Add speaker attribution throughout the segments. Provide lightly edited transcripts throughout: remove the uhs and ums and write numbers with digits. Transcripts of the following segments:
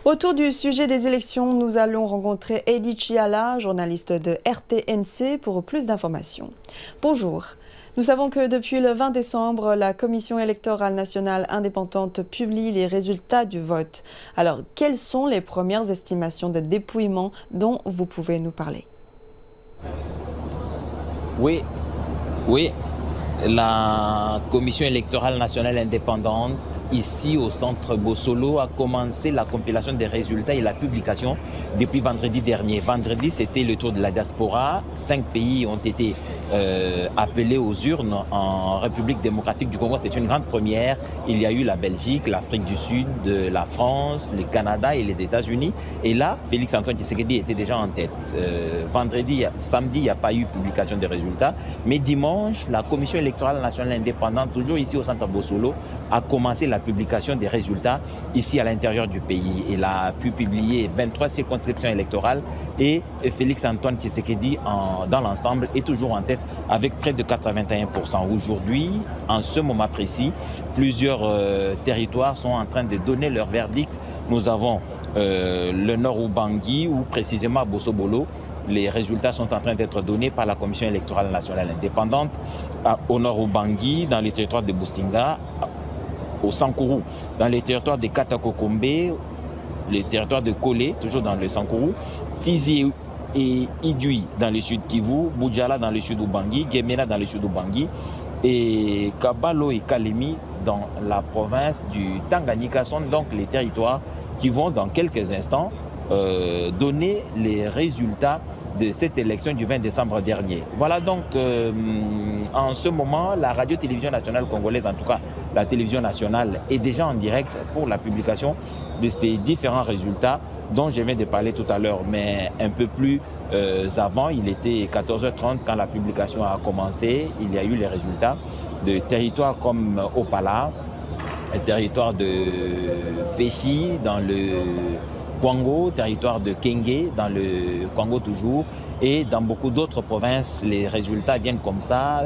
Speaker 1: Autour du sujet des élections, nous allons rencontrer Eddie Chiala, journaliste de RTNC, pour plus d'informations. Bonjour. Nous savons que depuis le 20 décembre, la Commission électorale nationale indépendante publie les résultats du vote. Alors, quelles sont les premières estimations de dépouillement dont vous pouvez nous parler?
Speaker 2: Oui. La Commission électorale nationale indépendante, ici au centre Bossolo, a commencé la compilation des résultats et la publication depuis vendredi dernier. Vendredi, c'était le tour de la diaspora. 5 pays ont été appelés aux urnes en République démocratique du Congo. C'est une grande première. Il y a eu la Belgique, l'Afrique du Sud, la France, le Canada et les États-Unis. Et là, Félix-Antoine Tshisekedi était déjà en tête. Samedi, il n'y a pas eu publication des résultats. Mais dimanche, la Commission électorale nationale indépendante, toujours ici au centre Bossolo, a commencé la publication des résultats ici à l'intérieur du pays. Il a pu publier 23 circonscriptions électorales et Félix-Antoine Tshisekedi, dans l'ensemble, est toujours en tête avec près de 81%. Aujourd'hui, en ce moment précis, plusieurs territoires sont en train de donner leur verdict. Nous avons le Nord Ubangi, ou précisément à Bossobolo. Les résultats sont en train d'être donnés par la Commission électorale nationale indépendante. Au Nord Ubangi, dans les territoires de Businga, au Sankourou, dans les territoires de Katakokombe, les territoires de Kolé, toujours dans le Sankourou, Fizi et Idui dans le sud Kivu, Boudjala dans le sud Ubangi, Gemena dans le sud Ubangi, et Kabalo et Kalemi dans la province du Tanganyika sont donc les territoires qui vont dans quelques instants donner les résultats de cette élection du 20 décembre dernier. Voilà donc en ce moment, la radio-télévision nationale congolaise, en tout cas la télévision nationale, est déjà en direct pour la publication de ces différents résultats dont je viens de parler tout à l'heure. Mais un peu plus avant, il était 14h30 quand la publication a commencé. Il y a eu les résultats de territoires comme Opala, territoire de Féchi dans le Kwango, territoire de Kenge dans le Kwango toujours, et dans beaucoup d'autres provinces, les résultats viennent comme ça,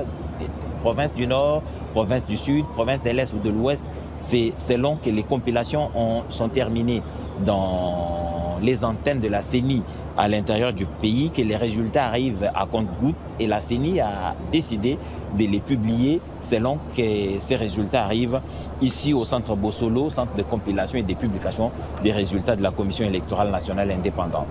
Speaker 2: province du Nord, province du Sud, province de l'Est ou de l'Ouest. C'est selon que les compilations sont terminées dans les antennes de la CENI à l'intérieur du pays, que les résultats arrivent à compte-gouttes, et la CENI a décidé de les publier selon que ces résultats arrivent ici au centre Bossolo, centre de compilation et de publication des résultats de la Commission électorale nationale indépendante.